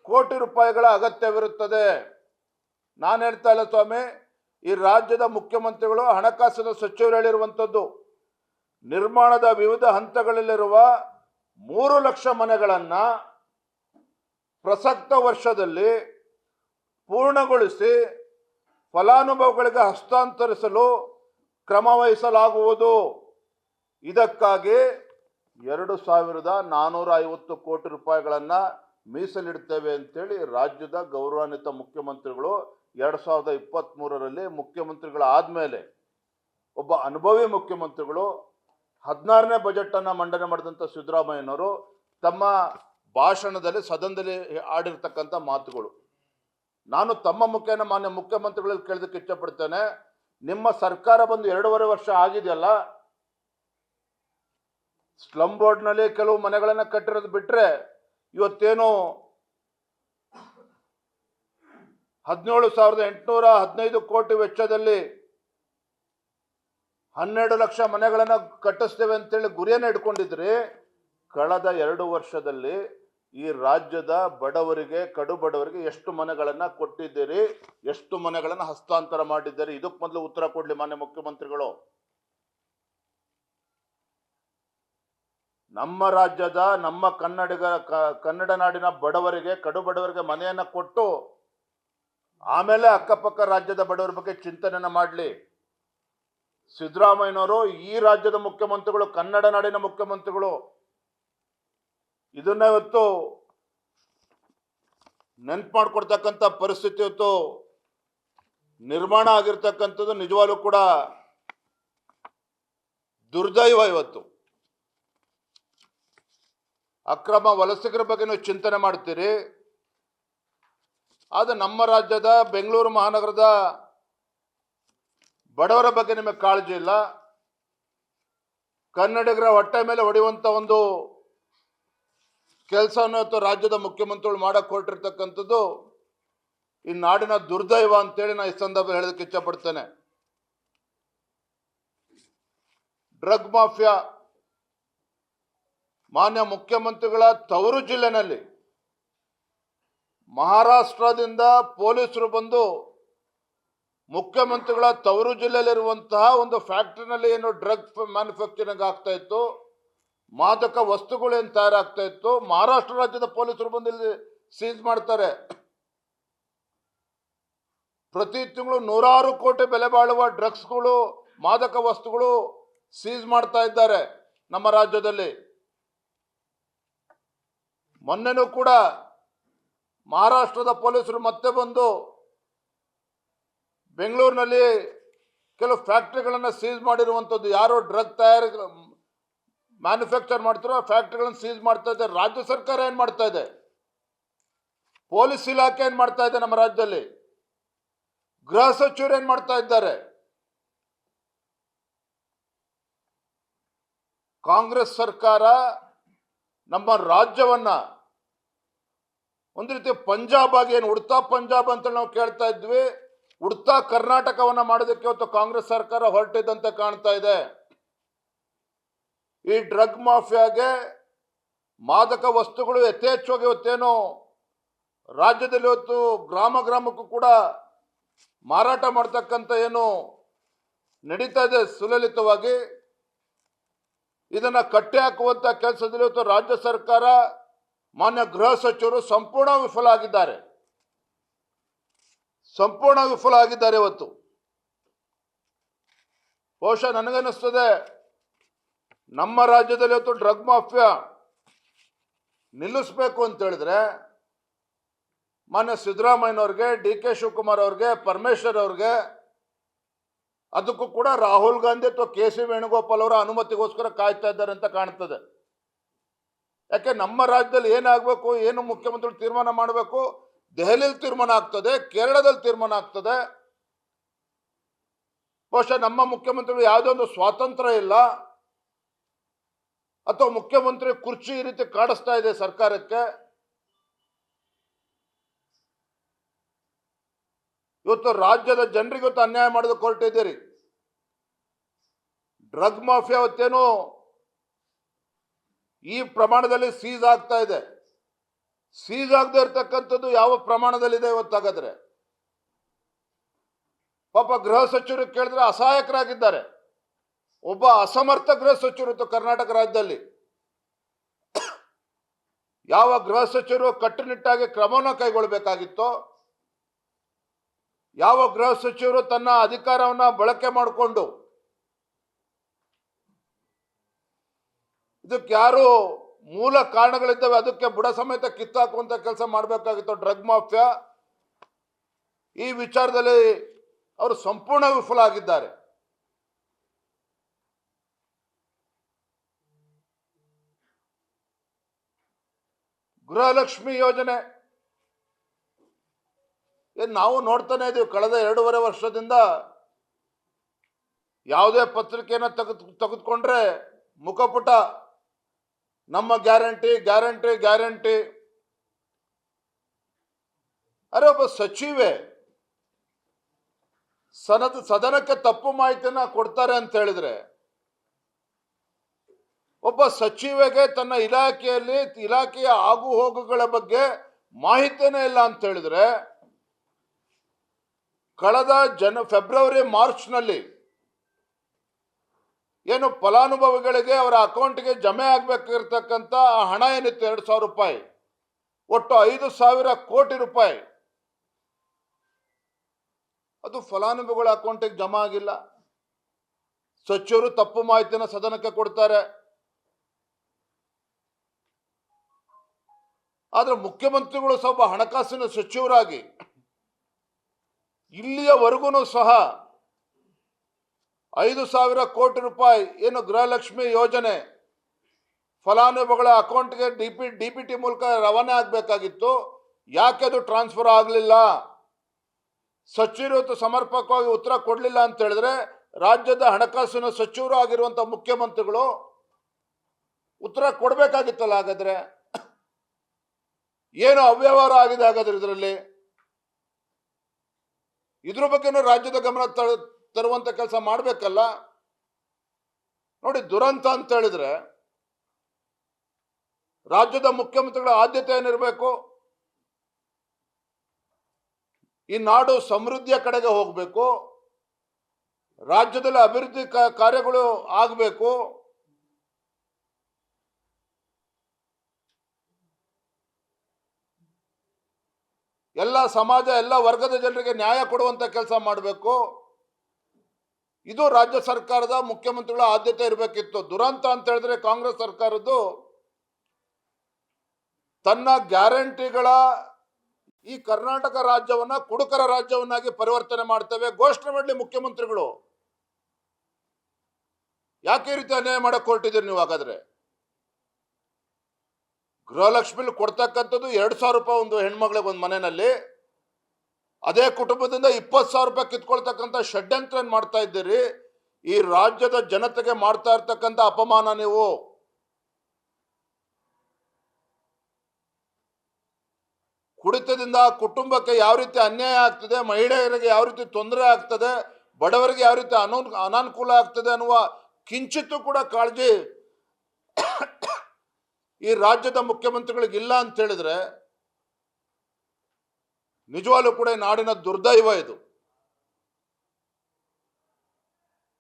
ಕೋಟಿ ರೂಪಾಯಿಗಳ ಅಗತ್ಯವಿರುತ್ತದೆ. ನಾನು ಹೇಳ್ತಾ ಇಲ್ಲ ಸ್ವಾಮಿ, ಈ ರಾಜ್ಯದ ಮುಖ್ಯಮಂತ್ರಿಗಳು, ಹಣಕಾಸಿನ ಸಚಿವರು ಹೇಳಿರುವಂಥದ್ದು. ನಿರ್ಮಾಣದ ವಿವಿಧ ಹಂತಗಳಲ್ಲಿರುವ 3 ಲಕ್ಷ ಮನೆಗಳನ್ನು ಪ್ರಸಕ್ತ ವರ್ಷದಲ್ಲಿ ಪೂರ್ಣಗೊಳಿಸಿ ಫಲಾನುಭವಿಗಳಿಗೆ ಹಸ್ತಾಂತರಿಸಲು ಕ್ರಮ ವಹಿಸಲಾಗುವುದು. ಇದಕ್ಕಾಗಿ 2,450 ಕೋಟಿ ರೂಪಾಯಿಗಳನ್ನು ಮೀಸಲಿಡ್ತೇವೆ ಅಂತೇಳಿ ರಾಜ್ಯದ ಗೌರವಾನ್ವಿತ ಮುಖ್ಯಮಂತ್ರಿಗಳು 2023ರಲ್ಲಿ ಮುಖ್ಯಮಂತ್ರಿಗಳಾದಮೇಲೆ ಒಬ್ಬ ಅನುಭವಿ ಮುಖ್ಯಮಂತ್ರಿಗಳು 16ನೇ ಬಜೆಟನ್ನು ಮಂಡನೆ ಮಾಡಿದಂಥ ಸಿದ್ದರಾಮಯ್ಯನವರು ತಮ್ಮ ಭಾಷಣದಲ್ಲಿ ಸದನದಲ್ಲಿ ಆಡಿರ್ತಕ್ಕಂಥ ಮಾತುಗಳು. ನಾನು ತಮ್ಮ ಮುಖೇನ ಮಾನ್ಯ ಮುಖ್ಯಮಂತ್ರಿಗಳಲ್ಲಿ ಕೇಳೋದಕ್ಕೆ ಇಷ್ಟಪಡ್ತೇನೆ, ನಿಮ್ಮ ಸರ್ಕಾರ ಬಂದು 2.5 ವರ್ಷ ಆಗಿದೆಯಲ್ಲ, ಸ್ಲಮ್ ಬೋರ್ಡ್ನಲ್ಲಿ ಕೆಲವು ಮನೆಗಳನ್ನು ಕಟ್ಟಿರೋದು ಬಿಟ್ಟರೆ ಇವತ್ತೇನು 17,815 ಕೋಟಿ ವೆಚ್ಚದಲ್ಲಿ 12 ಲಕ್ಷ ಮನೆಗಳನ್ನು ಕಟ್ಟಿಸ್ತೇವೆ ಅಂತೇಳಿ ಗುರಿಯನ್ನು ಇಟ್ಕೊಂಡಿದ್ರಿ. ಕಳೆದ 2 ವರ್ಷದಲ್ಲಿ ಈ ರಾಜ್ಯದ ಬಡವರಿಗೆ, ಕಡು ಬಡವರಿಗೆ ಎಷ್ಟು ಮನೆಗಳನ್ನು ಕೊಟ್ಟಿದ್ದೀರಿ, ಎಷ್ಟು ಮನೆಗಳನ್ನು ಹಸ್ತಾಂತರ ಮಾಡಿದ್ದೀರಿ? ಇದಕ್ಕೆ ಮೊದಲು ಉತ್ತರ ಕೊಡಲಿ ಮಾನ್ಯ ಮುಖ್ಯಮಂತ್ರಿಗಳು. ನಮ್ಮ ರಾಜ್ಯದ, ನಮ್ಮ ಕನ್ನಡ ನಾಡಿನ ಬಡವರಿಗೆ, ಕಡು ಬಡವರಿಗೆ ಮನೆಯನ್ನು ಕೊಟ್ಟು ಆಮೇಲೆ ಅಕ್ಕಪಕ್ಕ ರಾಜ್ಯದ ಬಡವರ ಬಗ್ಗೆ ಚಿಂತನೆಯನ್ನು ಮಾಡಲಿ. ಸಿದ್ದರಾಮಯ್ಯನವರು ಈ ರಾಜ್ಯದ ಮುಖ್ಯಮಂತ್ರಿಗಳು, ಕನ್ನಡ ನಾಡಿನ ಮುಖ್ಯಮಂತ್ರಿಗಳು. ಇದನ್ನ ಇವತ್ತು ನೆನ್ಪು ಮಾಡಿಕೊಡ್ತಕ್ಕಂಥ ಪರಿಸ್ಥಿತಿ ಇವತ್ತು ನಿರ್ಮಾಣ ಆಗಿರ್ತಕ್ಕಂಥದ್ದು ನಿಜವಾಗ್ಲೂ ಕೂಡ ದುರ್ದೈವ. ಇವತ್ತು ಅಕ್ರಮ ವಲಸಿಗರ ಬಗ್ಗೆ ನೀವು ಚಿಂತನೆ ಮಾಡ್ತೀರಿ, ಆದರೆ ನಮ್ಮ ರಾಜ್ಯದ ಬೆಂಗಳೂರು ಮಹಾನಗರದ ಬಡವರ ಬಗ್ಗೆ ನಿಮಗೆ ಕಾಳಜಿ ಇಲ್ಲ. ಕನ್ನಡಿಗರ ಹೊಟ್ಟೆ ಮೇಲೆ ಹೊಡೆಯುವಂಥ ಒಂದು ಕೆಲಸವನ್ನು ಇವತ್ತು ರಾಜ್ಯದ ಮುಖ್ಯಮಂತ್ರಿಗಳು ಮಾಡಕ್ಕೆ ಹೊರಟಿರ್ತಕ್ಕಂಥದ್ದು ಈ ನಾಡಿನ ದುರ್ದೈವ ಅಂತೇಳಿ ನಾನು ಈ ಸಂದರ್ಭದಲ್ಲಿ ಹೇಳೋದಕ್ಕೆ ಇಷ್ಟಪಡ್ತೇನೆ. ಡ್ರಗ್ ಮಾಫಿಯಾ ಮಾನ್ಯ ಮುಖ್ಯಮಂತ್ರಿಗಳ ತವರು ಜಿಲ್ಲೆನಲ್ಲಿ ಮಹಾರಾಷ್ಟ್ರದಿಂದ ಪೊಲೀಸರು ಬಂದು ಮುಖ್ಯಮಂತ್ರಿಗಳ ತವರು ಜಿಲ್ಲೆಯಲ್ಲಿರುವಂತಹ ಒಂದು ಫ್ಯಾಕ್ಟರಿನಲ್ಲಿ ಏನು ಡ್ರಗ್ ಮ್ಯಾನುಫ್ಯಾಕ್ಚರಿಂಗ್ ಆಗ್ತಾ ಇತ್ತು, ಮಾದಕ ವಸ್ತುಗಳು ಏನು ತಯಾರಾಗ್ತಾ ಇತ್ತು, ಮಹಾರಾಷ್ಟ್ರ ರಾಜ್ಯದ ಪೊಲೀಸರು ಬಂದು ಇಲ್ಲಿ ಸೀಸ್ ಮಾಡ್ತಾರೆ. ಪ್ರತಿ ತಿಂಗಳು 100 ಕೋಟಿ ಬೆಲೆ ಬಾಳುವ ಡ್ರಗ್ಸ್ಗಳು, ಮಾದಕ ವಸ್ತುಗಳು ಸೀಸ್ ಮಾಡ್ತಾ ಇದ್ದಾರೆ ನಮ್ಮ ರಾಜ್ಯದಲ್ಲಿ. ಮೊನ್ನೆನೂ ಕೂಡ ಮಹಾರಾಷ್ಟ್ರದ ಪೊಲೀಸರು ಮತ್ತೆ ಬಂದು ಬೆಂಗಳೂರಿನಲ್ಲಿ ಕೆಲವು ಫ್ಯಾಕ್ಟ್ರಿಗಳನ್ನು ಸೀಸ್ ಮಾಡಿರುವಂಥದ್ದು. ಯಾರು ಡ್ರಗ್ ಮ್ಯಾನುಫ್ಯಾಕ್ಚರ್ ಮಾಡ್ತಾರೋ ಆ ಫ್ಯಾಕ್ಟ್ರಿಗಳನ್ನು ಸೀಸ್ ಮಾಡ್ತಾ ಇದೆ. ರಾಜ್ಯ ಸರ್ಕಾರ ಏನು ಮಾಡ್ತಾ ಇದೆ? ಪೊಲೀಸ್ ಇಲಾಖೆ ಏನು ಮಾಡ್ತಾ ಇದೆ? ನಮ್ಮ ರಾಜ್ಯದಲ್ಲಿ ಗೃಹ ಸಚಿವರು ಏನು ಮಾಡ್ತಾ ಇದ್ದಾರೆ? ಕಾಂಗ್ರೆಸ್ ಸರ್ಕಾರ ನಮ್ಮ ರಾಜ್ಯವನ್ನ ಒಂದು ರೀತಿ ಪಂಜಾಬ್ ಆಗಿ, ಏನು ಉಡ್ತಾ ಪಂಜಾಬ್ ಅಂತ ನಾವು ಕೇಳ್ತಾ ಇದ್ವಿ, ಉಡ್ತಾ ಕರ್ನಾಟಕವನ್ನ ಮಾಡೋದಕ್ಕೆ ಇವತ್ತು ಕಾಂಗ್ರೆಸ್ ಸರ್ಕಾರ ಹೊರಟಿದ್ದಂತೆ ಕಾಣ್ತಾ ಇದೆ. ಈ ಡ್ರಗ್ ಮಾಫಿಯಾಗೆ, ಮಾದಕ ವಸ್ತುಗಳು ಯಥೇಚ್ಛವಾಗಿ ಇವತ್ತೇನು ರಾಜ್ಯದಲ್ಲಿ ಇವತ್ತು ಗ್ರಾಮ ಗ್ರಾಮಕ್ಕೂ ಕೂಡ ಮಾರಾಟ ಮಾಡ್ತಕ್ಕಂಥ ಏನು ನಡೀತಾ ಇದೆ ಸುಲಲಿತವಾಗಿ, ಇದನ್ನ ಕಟ್ಟಿ ಹಾಕುವಂತ ಕೆಲಸದಲ್ಲಿ ಇವತ್ತು ರಾಜ್ಯ ಸರ್ಕಾರ, ಮಾನ್ಯ ಗೃಹ ಸಚಿವರು ಸಂಪೂರ್ಣ ವಿಫಲ ಆಗಿದ್ದಾರೆ. ಇವತ್ತು ಬಹುಶಃ ನನಗನ್ನಿಸ್ತದೆ ನಮ್ಮ ರಾಜ್ಯದಲ್ಲಿ ಇವತ್ತು ಡ್ರಗ್ ಮಾಫಿಯಾ ನಿಲ್ಲಿಸಬೇಕು ಅಂತ ಹೇಳಿದ್ರೆ ಮಾನ್ಯ ಸಿದ್ದರಾಮಯ್ಯನವ್ರಿಗೆ, DK ಶಿವಕುಮಾರ್ ಅವ್ರಿಗೆ, ಪರಮೇಶ್ವರ್ ಅವ್ರಿಗೆ, ಅದಕ್ಕೂ ಕೂಡ ರಾಹುಲ್ ಗಾಂಧಿ ಅಥವಾ KC ವೇಣುಗೋಪಾಲ್ ಅವರ ಅನುಮತಿಗೋಸ್ಕರ ಕಾಯ್ತಾ ಇದ್ದಾರೆ ಅಂತ ಕಾಣ್ತದೆ. ಯಾಕೆ ನಮ್ಮ ರಾಜ್ಯದಲ್ಲಿ ಏನಾಗಬೇಕು, ಏನು ಮುಖ್ಯಮಂತ್ರಿಗಳು ತೀರ್ಮಾನ ಮಾಡಬೇಕು, ದೆಹಲಿಯಲ್ಲಿ ತೀರ್ಮಾನ ಆಗ್ತದೆ, ಕೇರಳದಲ್ಲಿ ತೀರ್ಮಾನ ಆಗ್ತದೆ. ಬಹುಶಃ ನಮ್ಮ ಮುಖ್ಯಮಂತ್ರಿಗಳು ಯಾವುದೇ ಒಂದು ಸ್ವಾತಂತ್ರ್ಯ ಇಲ್ಲ, ಅಥವಾ ಮುಖ್ಯಮಂತ್ರಿ ಕುರ್ಚಿ ಈ ರೀತಿ ಕಾಡಿಸ್ತಾ ಇದೆ ಸರ್ಕಾರಕ್ಕೆ. ಇವತ್ತು ರಾಜ್ಯದ ಜನರಿಗೆ ಇವತ್ತು ಅನ್ಯಾಯ ಮಾಡೋದಕ್ಕೆ ಹೊರಟಿದ್ದೀರಿ. ಡ್ರಗ್ ಮಾಫಿಯಾ ಅವತ್ತೇನು ಈ ಪ್ರಮಾಣದಲ್ಲಿ ಸೀಸ್ ಆಗ್ತಾ ಇದೆ. ಸೀಸ್ ಆಗದೆ ಇರ್ತಕ್ಕಂಥದ್ದು ಯಾವ ಪ್ರಮಾಣದಲ್ಲಿದೆ ಇವತ್ತಾಗಾದ್ರೆ? ಪಾಪ ಗೃಹ ಸಚಿವರು ಕೇಳಿದ್ರೆ ಅಸಹಾಯಕರಾಗಿದ್ದಾರೆ. ಒಬ್ಬ ಅಸಮರ್ಥ ಗೃಹ ಸಚಿವರು ಕರ್ನಾಟಕ ರಾಜ್ಯದಲ್ಲಿ. ಯಾವ ಗೃಹ ಸಚಿವರು ಕಟ್ಟುನಿಟ್ಟಾಗಿ ಕ್ರಮವನ್ನು ಕೈಗೊಳ್ಳಬೇಕಾಗಿತ್ತೋ, ಯಾವ ಗೃಹ ಸಚಿವರು ತನ್ನ ಅಧಿಕಾರವನ್ನು ಬಳಕೆ ಮಾಡಿಕೊಂಡು ಇದಕ್ಕೆ ಯಾರು ಮೂಲ ಕಾರಣಗಳಿದ್ದಾವೆ ಅದಕ್ಕೆ ಬುಡ ಸಮೇತ ಕಿತ್ತಾಕುವಂತ ಕೆಲಸ ಮಾಡಬೇಕಾಗಿತ್ತು ಡ್ರಗ್ ಮಾಫಿಯಾ. ಈ ವಿಚಾರದಲ್ಲಿ ಅವರು ಸಂಪೂರ್ಣ ವಿಫಲ ಆಗಿದ್ದಾರೆ. ಗೃಹಲಕ್ಷ್ಮಿ ಯೋಜನೆ ನಾವು ನೋಡ್ತಾನೆ ಇದೀವಿ. ಕಳೆದ 2.5 ವರ್ಷದಿಂದ ಯಾವುದೇ ಪತ್ರಿಕೆಯನ್ನು ತೆಗೆದುಕೊಂಡ್ರೆ ಮುಖಪುಟ ನಮ್ಮ ಗ್ಯಾರಂಟಿ ಗ್ಯಾರಂಟಿ ಗ್ಯಾರಂಟಿ. ಅರೆ ಒಬ್ಬ ಸಚಿವೆ ಸದನಕ್ಕೆ ತಪ್ಪು ಮಾಹಿತಿಯನ್ನ ಕೊಡ್ತಾರೆ ಅಂತ ಹೇಳಿದ್ರೆ, ಒಬ್ಬ ಸಚಿವೆಗೆ ತನ್ನ ಇಲಾಖೆಯ ಆಗು ಹೋಗುಗಳ ಬಗ್ಗೆ ಮಾಹಿತಿನೇ ಇಲ್ಲ ಅಂತ ಹೇಳಿದ್ರೆ, ಕಳೆದ ಫೆಬ್ರವರಿ ಮಾರ್ಚ್ನಲ್ಲಿ ಏನು ಫಲಾನುಭವಿಗಳಿಗೆ ಅವರ ಅಕೌಂಟ್ಗೆ ಜಮೆ ಆಗಬೇಕಿರ್ತಕ್ಕಂಥ ಹಣ ಏನಿತ್ತು 2,000 ರೂಪಾಯಿ, ಒಟ್ಟು 5,000 ಕೋಟಿ ರೂಪಾಯಿ ಅದು ಫಲಾನುಭವಿಗಳ ಅಕೌಂಟಿಗೆ ಜಮಾ ಆಗಿಲ್ಲ. ಸಚಿವರು ತಪ್ಪು ಮಾಹಿತಿನ ಸದನಕ್ಕೆ ಕೊಡ್ತಾರೆ. ಆದ್ರೆ ಮುಖ್ಯಮಂತ್ರಿಗಳು ಸ್ವಲ್ಪ ಹಣಕಾಸಿನ ಸಚಿವರಾಗಿ ಇಲ್ಲಿಯವರೆಗೂ ಸಹ 5,000 ಕೋಟಿ ರೂಪಾಯಿ ಏನು ಗೃಹಲಕ್ಷ್ಮಿ ಯೋಜನೆ ಫಲಾನುಭವಿಗಳ ಅಕೌಂಟ್ಗೆ ಡಿಪಿಟಿ ಮೂಲಕ ರವಾನೆ ಆಗಬೇಕಾಗಿತ್ತು, ಯಾಕೆ ಅದು ಟ್ರಾನ್ಸ್ಫರ್ ಆಗಲಿಲ್ಲ? ಸಚಿವರು ಸಮರ್ಪಕವಾಗಿ ಉತ್ತರ ಕೊಡಲಿಲ್ಲ ಅಂತ ಹೇಳಿದ್ರೆ, ರಾಜ್ಯದ ಹಣಕಾಸಿನ ಸಚಿವರು ಆಗಿರುವಂತ ಮುಖ್ಯಮಂತ್ರಿಗಳು ಉತ್ತರ ಕೊಡಬೇಕಾಗಿತ್ತಲ್ಲ. ಹಾಗಾದ್ರೆ ಏನು ಅವ್ಯವಹಾರ ಆಗಿದೆ ಹಾಗಾದ್ರೆ ಇದರಲ್ಲಿ? ಇದ್ರ ಬಗ್ಗೆನೂ ರಾಜ್ಯದ ಗಮನ ತರುವಂತ ಕೆಲಸ ಮಾಡಬೇಕಲ್ಲ. ನೋಡಿ, ದುರಂತ ಅಂತ ಹೇಳಿದ್ರೆ ರಾಜ್ಯದ ಮುಖ್ಯಮಂತ್ರಿಗಳ ಆದ್ಯತೆ ಏನಿರಬೇಕು? ಈ ನಾಡು ಸಮೃದ್ಧಿಯ ಕಡೆಗೆ ಹೋಗಬೇಕು, ರಾಜ್ಯದಲ್ಲಿ ಅಭಿವೃದ್ಧಿ ಕಾರ್ಯಗಳು ಆಗಬೇಕು. ಎಲ್ಲ ಸಮಾಜ ಎಲ್ಲ ವರ್ಗದ ಜನರಿಗೆ ನ್ಯಾಯ ಕೊಡುವಂತ ಕೆಲಸ ಮಾಡಬೇಕು. ಇದು ರಾಜ್ಯ ಸರ್ಕಾರದ ಮುಖ್ಯಮಂತ್ರಿಗಳ ಆದ್ಯತೆ ಇರಬೇಕಿತ್ತು. ದುರಂತ ಅಂತ ಹೇಳಿದ್ರೆ ಕಾಂಗ್ರೆಸ್ ಸರ್ಕಾರದ್ದು ತನ್ನ ಗ್ಯಾರಂಟಿಗಳ ಈ ಕರ್ನಾಟಕ ರಾಜ್ಯವನ್ನ ಕುಡುಕರ ರಾಜ್ಯವನ್ನಾಗಿ ಪರಿವರ್ತನೆ ಮಾಡ್ತೇವೆ ಘೋಷಣೆ ಮಾಡಲಿ ಮುಖ್ಯಮಂತ್ರಿಗಳು. ಯಾಕೆ ಈ ರೀತಿ ಅನ್ಯಾಯ ಮಾಡಕ್ ಹೊರಟಿದ್ದೀರಿ ನೀವು? ಹಾಗಾದ್ರೆ ಗೃಹಲಕ್ಷ್ಮಿ ಕೊಡ್ತಕ್ಕಂಥದ್ದು 2,000 ರೂಪಾಯಿ ಒಂದು ಹೆಣ್ಮಗಳಿಗೆ ಒಂದು ಮನೆಯಲ್ಲಿ, ಅದೇ ಕುಟುಂಬದಿಂದ 20,000 ರೂಪಾಯಿ ಕಿತ್ಕೊಳ್ತಕ್ಕಂಥ ಷಡ್ಯಂತ್ರ ಮಾಡ್ತಾ ಇದ್ದೀರಿ. ಈ ರಾಜ್ಯದ ಜನತೆಗೆ ಮಾಡ್ತಾ ಇರ್ತಕ್ಕಂಥ ಅಪಮಾನ ನೀವು. ಕುಡಿತದಿಂದ ಕುಟುಂಬಕ್ಕೆ ಯಾವ ರೀತಿ ಅನ್ಯಾಯ ಆಗ್ತದೆ, ಮಹಿಳೆಯರಿಗೆ ಯಾವ ರೀತಿ ತೊಂದರೆ ಆಗ್ತದೆ, ಬಡವರಿಗೆ ಯಾವ ರೀತಿ ಅನಾನುಕೂಲ ಆಗ್ತದೆ ಅನ್ನುವ ಕಿಂಚಿತ್ತೂ ಕೂಡ ಕಾಳಜಿ ಈ ರಾಜ್ಯದ ಮುಖ್ಯಮಂತ್ರಿಗಳಿಗೆ ಇಲ್ಲ ಅಂತ ಹೇಳಿದ್ರೆ ನಿಜವಾಗ್ಲೂ ಕೂಡ ನಾಡಿನ ದುರ್ದೈವ ಇದು.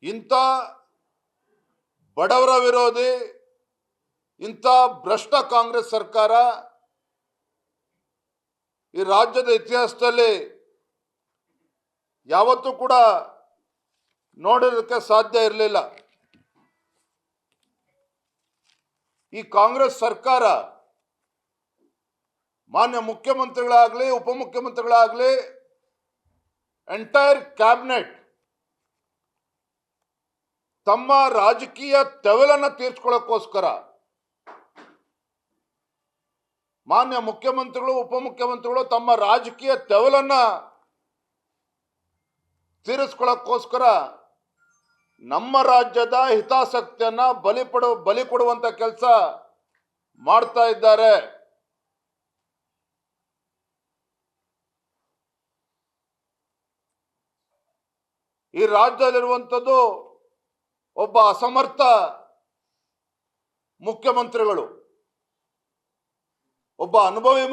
ಇಂಥ ಬಡವರ ವಿರೋಧಿ, ಇಂಥ ಭ್ರಷ್ಟ ಕಾಂಗ್ರೆಸ್ ಸರ್ಕಾರ ಈ ರಾಜ್ಯದ ಇತಿಹಾಸದಲ್ಲಿ ಯಾವತ್ತೂ ಕೂಡ ನೋಡೋದಕ್ಕೆ ಸಾಧ್ಯ ಇರಲಿಲ್ಲ. ಈ ಕಾಂಗ್ರೆಸ್ ಸರ್ಕಾರ ಮಾನ್ಯ ಮುಖ್ಯಮಂತ್ರಿಗಳಾಗಲಿ ಉಪಮುಖ್ಯಮಂತ್ರಿಗಳಾಗಲಿ ಎಂಟೈರ್ ಕ್ಯಾಬಿನೆಟ್ ತಮ್ಮ ರಾಜಕೀಯ ತೆವಲನ್ನು ತೀರ್ಸ್ಕೊಳ್ಳೋಕ್ಕೋಸ್ಕರ ಮಾನ್ಯ ಮುಖ್ಯಮಂತ್ರಿಗಳು ಉಪಮುಖ್ಯಮಂತ್ರಿಗಳು ತಮ್ಮ ರಾಜಕೀಯ ತೆವಲನ್ನ ತೀರಿಸ್ಕೊಳ್ಳೋಕ್ಕೋಸ್ಕರ ನಮ್ಮ ರಾಜ್ಯದ ಹಿತಾಸಕ್ತಿಯನ್ನ ಬಲಿ ಕೊಡುವಂತ ಕೆಲಸ ಮಾಡ್ತಾ ಇದ್ದಾರೆ. ಈ ರಾಜ್ಯದಲ್ಲಿರುವಂಥದ್ದು ಒಬ್ಬ ಅಸಮರ್ಥ ಮುಖ್ಯಮಂತ್ರಿಗಳು, ಒಬ್ಬ ಅನುಭವಿ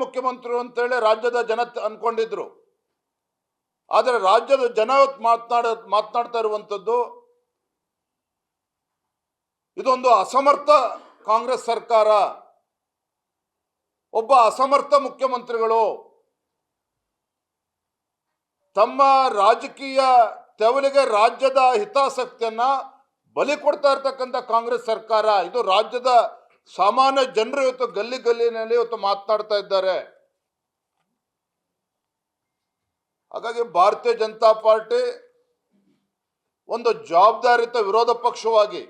ಮುಖ್ಯಮಂತ್ರಿ ಅಂತೇಳಿ ರಾಜ್ಯದ ಜನ ಅನ್ಕೊಂಡಿದ್ರು. ಆದರೆ ರಾಜ್ಯದ ಜನ ಮಾತನಾಡ್ತಾ ಇರುವಂಥದ್ದು ಇದೊಂದು ಅಸಮರ್ಥ ಕಾಂಗ್ರೆಸ್ ಸರ್ಕಾರ, ಒಬ್ಬ ಅಸಮರ್ಥ ಮುಖ್ಯಮಂತ್ರಿಗಳು ತಮ್ಮ ರಾಜಕೀಯ ತೆವಲಿಗೆ ರಾಜ್ಯದ ಹಿತಾಸಕ್ತಿಯನ್ನ ಬಲಿ ಕೊಡ್ತಾ ಇರ್ತಕ್ಕಂಥ ಕಾಂಗ್ರೆಸ್ ಸರ್ಕಾರ. ಇದು ರಾಜ್ಯದ ಸಾಮಾನ್ಯ ಜನರು ಇವತ್ತು ಗಲ್ಲಿ ಗಲ್ಲಿನಲ್ಲಿ ಇವತ್ತು ಮಾತನಾಡ್ತಾ ಇದ್ದಾರೆ. ಹಾಗಾಗಿ ಭಾರತೀಯ ಜನತಾ ಪಾರ್ಟಿ ಒಂದು ಜವಾಬ್ದಾರಿಯುತ ವಿರೋಧ ಪಕ್ಷವಾಗಿ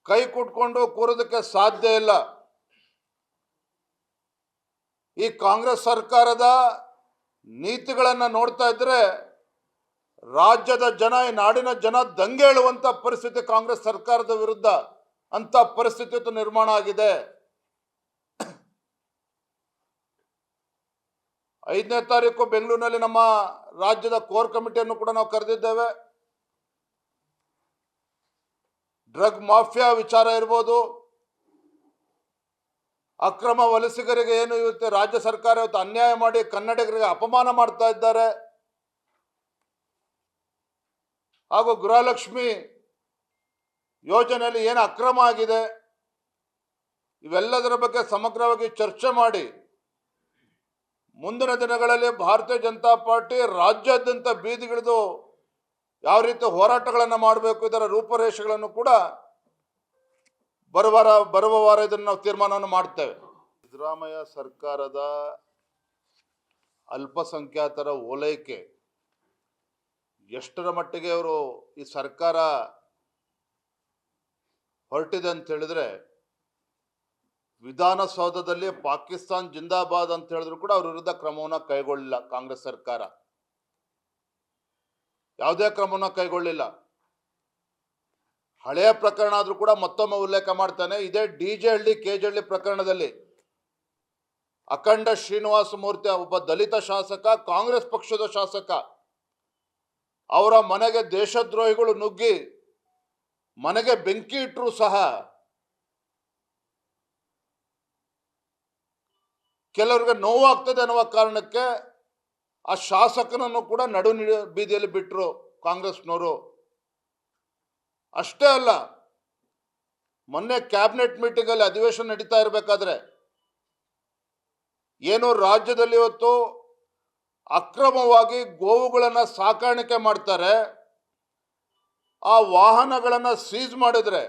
ಕೈ ಕುಟ್ಕೊಂಡು ಕೂರೋದಕ್ಕೆ ಸಾಧ್ಯ ಇಲ್ಲ. ಈ ಕಾಂಗ್ರೆಸ್ ಸರ್ಕಾರದ ನೀತಿಗಳನ್ನು ನೋಡ್ತಾ ಇದ್ರೆ ರಾಜ್ಯದ ಜನ, ಈ ನಾಡಿನ ಜನ ದಂಗೆ ಏಳುವಂತ ಪರಿಸ್ಥಿತಿ ಕಾಂಗ್ರೆಸ್ ಸರ್ಕಾರದ ವಿರುದ್ಧ ಅಂತ ಪರಿಸ್ಥಿತಿ ನಿರ್ಮಾಣ ಆಗಿದೆ. 5ನೇ ತಾರೀಕು ಬೆಂಗಳೂರಿನಲ್ಲಿ ನಮ್ಮ ರಾಜ್ಯದ ಕೋರ್ ಕಮಿಟಿಯನ್ನು ಕೂಡ ನಾವು ಕರೆದಿದ್ದೇವೆ. ಡ್ರಗ್ ಮಾಫಿಯಾ ವಿಚಾರ ಇರ್ಬೋದು, ಅಕ್ರಮ ವಲಸಿಗರಿಗೆ ಏನು ಇವತ್ತು ರಾಜ್ಯ ಸರ್ಕಾರ ಇವತ್ತು ಅನ್ಯಾಯ ಮಾಡಿ ಕನ್ನಡಿಗರಿಗೆ ಅಪಮಾನ ಮಾಡ್ತಾ ಇದ್ದಾರೆ, ಹಾಗೂ ಗೃಹಲಕ್ಷ್ಮಿ ಯೋಜನೆಯಲ್ಲಿ ಏನು ಅಕ್ರಮ ಆಗಿದೆ, ಇವೆಲ್ಲದರ ಬಗ್ಗೆ ಸಮಗ್ರವಾಗಿ ಚರ್ಚೆ ಮಾಡಿ ಮುಂದಿನ ದಿನಗಳಲ್ಲಿ ಭಾರತೀಯ ಜನತಾ ಪಾರ್ಟಿ ರಾಜ್ಯಾದ್ಯಂತ ಬೀದಿಗಿಳಿದು ಯಾವ ರೀತಿ ಹೋರಾಟಗಳನ್ನು ಮಾಡಬೇಕು, ಇದರ ರೂಪರೇಷೆಗಳನ್ನು ಕೂಡ ಬರುವ ವಾರ ಇದನ್ನು ನಾವು ತೀರ್ಮಾನವನ್ನು ಮಾಡ್ತೇವೆ. ಸಿದ್ದರಾಮಯ್ಯ ಸರ್ಕಾರದ ಅಲ್ಪಸಂಖ್ಯಾತರ ಓಲೈಕೆ ಎಷ್ಟರ ಮಟ್ಟಿಗೆ ಅವರು ಈ ಸರ್ಕಾರ ಹೊರಟಿದೆ ಅಂತ ಹೇಳಿದ್ರೆ, ವಿಧಾನಸೌಧದಲ್ಲಿ ಪಾಕಿಸ್ತಾನ್ ಜಿಂದಾಬಾದ್ ಅಂತ ಹೇಳಿದ್ರು ಕೂಡ ಅವ್ರ ವಿರುದ್ಧ ಕ್ರಮವನ್ನು ಕೈಗೊಳ್ಳಿಲ್ಲ. ಕಾಂಗ್ರೆಸ್ ಸರ್ಕಾರ ಯಾವುದೇ ಕ್ರಮವನ್ನು ಕೈಗೊಳ್ಳಿಲ್ಲ. ಹಳೆಯ ಪ್ರಕರಣ ಆದರೂ ಕೂಡ ಮತ್ತೊಮ್ಮೆ ಉಲ್ಲೇಖ ಮಾಡ್ತಾನೆ. ಇದೇ DJ-ಹಳ್ಳಿ KG-ಹಳ್ಳಿ ಪ್ರಕರಣದಲ್ಲಿ ಅಖಂಡ ಶ್ರೀನಿವಾಸ ಮೂರ್ತಿ ಒಬ್ಬ ದಲಿತ ಶಾಸಕ, ಕಾಂಗ್ರೆಸ್ ಪಕ್ಷದ ಶಾಸಕ, ಅವರ ಮನೆಗೆ ದೇಶದ್ರೋಹಿಗಳು ನುಗ್ಗಿ ಮನೆಗೆ ಬೆಂಕಿ ಇಟ್ಟರೂ ಸಹ ಕೆಲವರಿಗೆ ನೋವಾಗ್ತದೆ ಅನ್ನುವ ಕಾರಣಕ್ಕೆ ಆ ಶಾಸಕನನ್ನು ಕೂಡ ನಡು ಬೀದಿಯಲ್ಲಿ ಬಿಟ್ಟರು ಕಾಂಗ್ರೆಸ್ನವರು. ಅಷ್ಟೇ ಅಲ್ಲ, ಮೊನ್ನೆ ಕ್ಯಾಬಿನೆಟ್ ಮೀಟಿಂಗಲ್ಲಿ ಅಧಿವೇಶನ ನಡೀತಾ ಇರಬೇಕಾದ್ರೆ ಏನು ರಾಜ್ಯದಲ್ಲಿ ಇವತ್ತು ಅಕ್ರಮವಾಗಿ ಗೋವುಗಳನ್ನು ಸಾಕಾಣಿಕೆ ಮಾಡ್ತಾರೆ, ಆ ವಾಹನಗಳನ್ನು ಸೀಜ್ ಮಾಡಿದ್ರೆ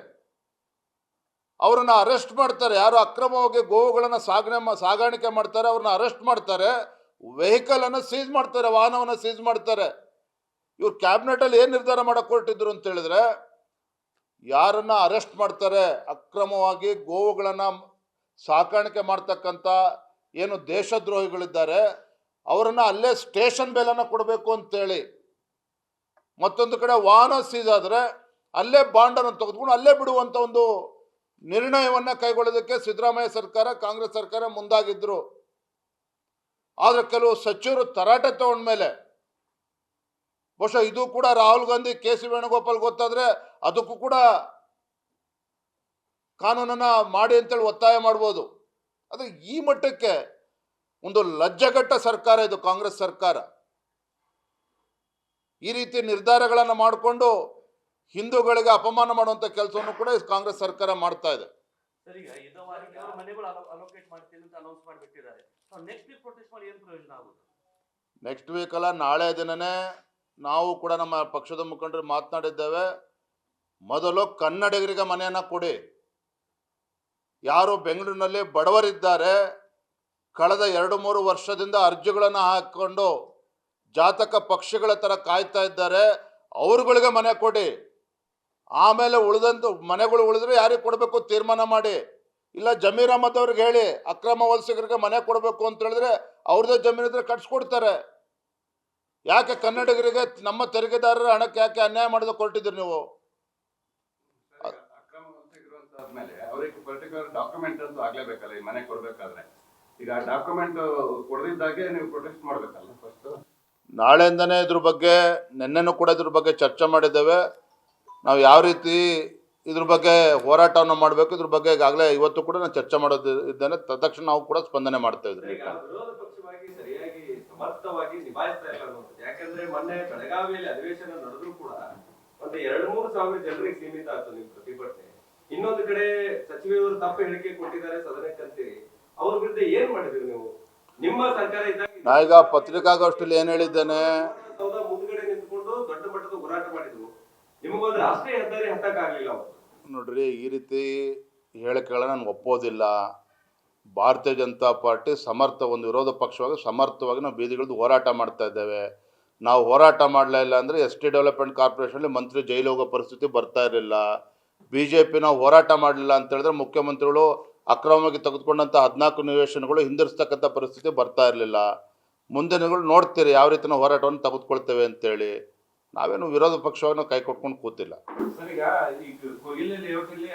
ಅವರನ್ನು ಅರೆಸ್ಟ್ ಮಾಡ್ತಾರೆ. ಯಾರು ಅಕ್ರಮವಾಗಿ ಗೋವುಗಳನ್ನು ಸಾಗಾಣಿಕೆ ಮಾಡ್ತಾರೆ ಅವ್ರನ್ನ ಅರೆಸ್ಟ್ ಮಾಡ್ತಾರೆ, ವೆಹಿಕಲ್ ಅನ್ನು ಸೀಜ್ ಮಾಡ್ತಾರೆ, ವಾಹನವನ್ನು ಸೀಜ್ ಮಾಡ್ತಾರೆ. ಇವ್ರು ಕ್ಯಾಬಿನೆಟಲ್ಲಿ ಏನು ನಿರ್ಧಾರ ಮಾಡಕ್ಕೆ ಹೊರಟಿದ್ರು ಅಂತ ಹೇಳಿದ್ರೆ, ಯಾರನ್ನ ಅರೆಸ್ಟ್ ಮಾಡ್ತಾರೆ ಅಕ್ರಮವಾಗಿ ಗೋವುಗಳನ್ನು ಸಾಕಾಣಿಕೆ ಮಾಡ್ತಕ್ಕಂಥ ಏನು ದೇಶದ್ರೋಹಿಗಳಿದ್ದಾರೆ ಅವರನ್ನು ಅಲ್ಲೇ ಸ್ಟೇಷನ್ ಬೇಲನ್ನು ಕೊಡಬೇಕು ಅಂತೇಳಿ, ಮತ್ತೊಂದು ಕಡೆ ವಾಹನ ಸೀಜ್ ಆದರೆ ಅಲ್ಲೇ ಬಾಂಡನ್ನು ತೆಗೆದುಕೊಂಡು ಅಲ್ಲೇ ಬಿಡುವಂಥ ಒಂದು ನಿರ್ಣಯವನ್ನು ಕೈಗೊಳ್ಳೋದಕ್ಕೆ ಸಿದ್ದರಾಮಯ್ಯ ಸರ್ಕಾರ, ಕಾಂಗ್ರೆಸ್ ಸರ್ಕಾರ ಮುಂದಾಗಿದ್ರು. ಆದರೆ ಕೆಲವು ಸಚಿವರು ತರಾಟೆ ತಗೊಂಡ್ಮೇಲೆ, ಬಹುಶಃ ಇದು ಕೂಡ ರಾಹುಲ್ ಗಾಂಧಿ, KC ವೇಣುಗೋಪಾಲ್ ಗೊತ್ತಾದ್ರೆ ಅದಕ್ಕೂ ಕೂಡ ಕಾನೂನನ್ನು ಮಾಡಿ ಅಂತೇಳಿ ಒತ್ತಾಯ ಮಾಡ್ಬೋದು. ಅದು ಈ ಮಟ್ಟಕ್ಕೆ ಒಂದು ಲಜ್ಜೆಗೆಟ್ಟ ಸರ್ಕಾರ ಇದು ಕಾಂಗ್ರೆಸ್ ಸರ್ಕಾರ. ಈ ರೀತಿ ನಿರ್ಧಾರಗಳನ್ನು ಮಾಡಿಕೊಂಡು ಹಿಂದೂಗಳಿಗೆ ಅಪಮಾನ ಮಾಡುವಂತ ಕೆಲಸವನ್ನು ಕೂಡ ಕಾಂಗ್ರೆಸ್ ಸರ್ಕಾರ ಮಾಡ್ತಾ ಇದೆ. ನೆಕ್ಸ್ಟ್ ವೀಕ್ ಅಲ್ಲ, ನಾಳೆ ದಿನನೇ ನಾವು ಕೂಡ ನಮ್ಮ ಪಕ್ಷದ ಮುಖಂಡರು ಮಾತನಾಡಿದ್ದೇವೆ. ಮೊದಲು ಕನ್ನಡಿಗರಿಗೆ ಮನೆಯನ್ನು ಕೊಡಿ. ಯಾರು ಬೆಂಗಳೂರಿನಲ್ಲಿ ಬಡವರಿದ್ದಾರೆ, ಕಳೆದ 2-3 ವರ್ಷದಿಂದ ಅರ್ಜಿಗಳನ್ನು ಹಾಕಿಕೊಂಡು ಜಾತಕ ಪಕ್ಷಿಗಳ ಥರ ಕಾಯ್ತಾ ಇದ್ದಾರೆ, ಅವ್ರುಗಳಿಗೆ ಮನೆ ಕೊಡಿ. ಆಮೇಲೆ ಉಳಿದಂತ ಮನೆಗಳು ಉಳಿದ್ರೆ ಯಾರಿಗೆ ಕೊಡಬೇಕು ತೀರ್ಮಾನ ಮಾಡಿ. ಇಲ್ಲ ಜಮೀರ್ ಅಹಮದ್ ಅವ್ರಿಗೆ ಹೇಳಿ ಅಕ್ರಮ ವಲಸಿಗರಿಗೆ ಮನೆ ಕೊಡಬೇಕು ಅಂತ ಹೇಳಿದ್ರೆ ಅವ್ರದ್ದೇ ಜಮೀನಿದ್ರೆ ಕಟ್ಸ್ಕೊಡ್ತಾರೆ. ಯಾಕೆ ಕನ್ನಡಿಗರಿಗೆ ನಮ್ಮ ತೆರಿಗೆದಾರರ ಹಣಕ್ಕೆ ಯಾಕೆ ಅನ್ಯಾಯ ಮಾಡೋದಕ್ಕೆ ಹೊರಟಿದ್ರಿ ನೀವು? ಅವರಿಗೆ ಪರ್ಟಿಕ್ಯುಲರ್ ಡಾಕ್ಯುಮೆಂಟ್ ಅಂತೂ ಆಗ್ಲೇಬೇಕಲ್ಲ ಈ ಮನೆ ಕೊಡ್ಬೇಕಾದ್ರೆ. ಈಗ ಡಾಕ್ಯುಮೆಂಟ್ ಕೊಡದಿದ್ದಾಗೆ ನೀವು ಪ್ರೊಟೆಸ್ಟ್ ಮಾಡ್ಬೇಕಲ್ಲ ಫಸ್ಟ್. ನಾಳೆಯಿಂದನೇ ಇದ್ರ ಬಗ್ಗೆ, ನಿನ್ನೆನೂ ಕೂಡ ಇದ್ರ ಬಗ್ಗೆ ಚರ್ಚೆ ಮಾಡಿದ್ದೇವೆ. ನಾವು ಯಾವ ರೀತಿ ಇದ್ರ ಬಗ್ಗೆ ಹೋರಾಟವನ್ನು ಮಾಡಬೇಕು, ಇದ್ರ ಬಗ್ಗೆ ಈಗಾಗಲೇ ಇವತ್ತು ಕೂಡ ನಾನು ಚರ್ಚೆ ಮಾಡೋದು ಇದ್ದೇನೆ. ತಕ್ಷಣ ನಾವು ಕೂಡ ಸ್ಪಂದನೆ ಮಾಡ್ತಾ ಇದ್ವಿ. ವಿರೋಧ ಪಕ್ಷವಾಗಿ ಸರಿಯಾಗಿ ಸಮರ್ಥವಾಗಿ ನಿಭಾಯಿಸ್ತಾ ಇಲ್ಲ ಅನ್ನೋದು. ಯಾಕಂದ್ರೆ ಮೊನ್ನೆ ಬೆಳಗಾವಿಯಲ್ಲಿ ಅಧಿವೇಶನ ನಡೆದ್ರು ಕೂಡ ಒಂದು 2-3 ಸಾವಿರ ಜನರಿಗೆ ಸೀಮಿತ ಆಯ್ತು ನಿಮ್ ಪ್ರತಿಭಟನೆ. ಇನ್ನೊಂದು ಕಡೆ ಸಚಿವರು ತಪ್ಪು ಹೇಳಿಕೆ ಕೊಟ್ಟಿದ್ದಾರೆ ಸದನಕ್ಕೆ ಅಂತೀರಿ, ಅವ್ರ ವಿರುದ್ಧ ಏನ್ ಮಾಡಿದ್ರಿ ನೀವು? ನಿಮ್ಮ ಸರ್ಕಾರ ಇದ್ದಾಗ ನಾ ಈಗ ಪತ್ರಿಕಾಗೋಷ್ಠಿಯಲ್ಲಿ ಏನ್ ಹೇಳಿದ್ದೇನೆ, ಮುಂದ್ಗಡೆ ನಿಂತ್ಕೊಂಡು ದೊಡ್ಡ ಮಟ್ಟದ ಹೋರಾಟ ಮಾಡಿದ್ರು. ನಿಮಗೊಂದು ರಾಷ್ಟ್ರೀಯ ಹೆದ್ದಾರಿ ಹತ್ತಕ್ಕಾಗ್ಲಿಲ್ಲ ಅವತ್ತು. ನೋಡ್ರಿ, ಈ ರೀತಿ ಹೇಳಿಕೆಗಳನ್ನ ನಾನು ಒಪ್ಪೋದಿಲ್ಲ. ಭಾರತೀಯ ಜನತಾ ಪಾರ್ಟಿ ಒಂದು ವಿರೋಧ ಪಕ್ಷವಾಗಿ ಸಮರ್ಥವಾಗಿ ನಾವು ಬೀದಿಗಿಳಿದು ಹೋರಾಟ ಮಾಡ್ತಾ ಇದ್ದೇವೆ. ನಾವು ಹೋರಾಟ ಮಾಡಲೇ ಇಲ್ಲ ಅಂದರೆ ST ಡೆವಲಪ್ಮೆಂಟ್ ಕಾರ್ಪೊರೇಷನಲ್ಲಿ ಮಂತ್ರಿ ಜೈಲು ಹೋಗೋ ಪರಿಸ್ಥಿತಿ ಬರ್ತಾ ಇರಲಿಲ್ಲ. BJP ನಾವು ಹೋರಾಟ ಮಾಡಲಿಲ್ಲ ಅಂತ ಹೇಳಿದ್ರೆ ಮುಖ್ಯಮಂತ್ರಿಗಳು ಅಕ್ರಮವಾಗಿ ತೆಗೆದುಕೊಂಡಂಥ 14 ನಿವೇಶನಗಳು ಹಿಂದಿರಿಸ್ತಕ್ಕಂಥ ಪರಿಸ್ಥಿತಿ ಬರ್ತಾ ಇರಲಿಲ್ಲ. ಮುಂದೆ ನೀವು ನೋಡ್ತೀರಿ ಯಾವ ರೀತಿ ನಾವು ಹೋರಾಟವನ್ನು ತೆಗೆದುಕೊಳ್ತೇವೆ ಅಂತೇಳಿ. ನಾವೇನು ವಿರೋಧ ಪಕ್ಷವಾಗಿ ನಾವು ಕೈ ಕೊಟ್ಕೊಂಡು ಕೂತಿಲ್ಲ. ಸರ್, ಈಗ ಕೋಗಿಲೆ ಲೇಔಟಲ್ಲಿ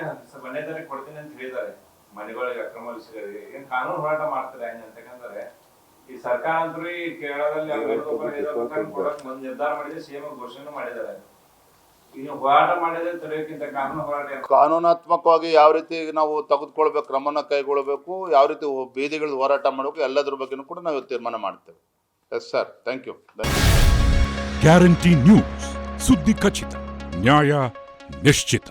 ಮನೆದಾರಿ ಕೊಡ್ತೀನಿ ಅಂತ ಹೇಳಿದ್ದಾರೆ. ಮನೆಗಳಿಗೆ ಅಕ್ರಮ ಏನ್ ಕಾನೂನು ಹೋರಾಟ ಮಾಡ್ತಾರೆ ಅಂತಂದ್ರೆ ಈ ಸರ್ಕಾರ ಅಂತೂ ಈ ಕೇರಳದಲ್ಲಿ ಕೊಡಕ್ ನಿರ್ಧಾರ ಮಾಡಿದ್ರೆ CM ಘೋಷಣೆ ಮಾಡಿದ್ದಾರೆ. ಇನ್ನು ಹೋರಾಟ ಮಾಡಿದ್ರೆ ತಡೆಯೋಕ್ಕಿಂತ ಕಾನೂನು ಹೋರಾಟ ಕಾನೂನಾತ್ಮಕವಾಗಿ ಯಾವ ರೀತಿ ನಾವು ತೆಗೆದುಕೊಳ್ಬೇಕು, ಕ್ರಮನ ಕೈಗೊಳ್ಳಬೇಕು, ಯಾವ ರೀತಿ ಬೀದಿಗಳು ಹೋರಾಟ ಮಾಡಬೇಕು, ಎಲ್ಲದ್ರ ಬಗ್ಗೆನೂ ಕೂಡ ನಾವು ತೀರ್ಮಾನ ಮಾಡ್ತೇವೆ. Yes sir, thank you. Guarantee news, ಸುದ್ದಿ ಖಚಿತ, ನ್ಯಾಯ ನಿಶ್ಚಿತ.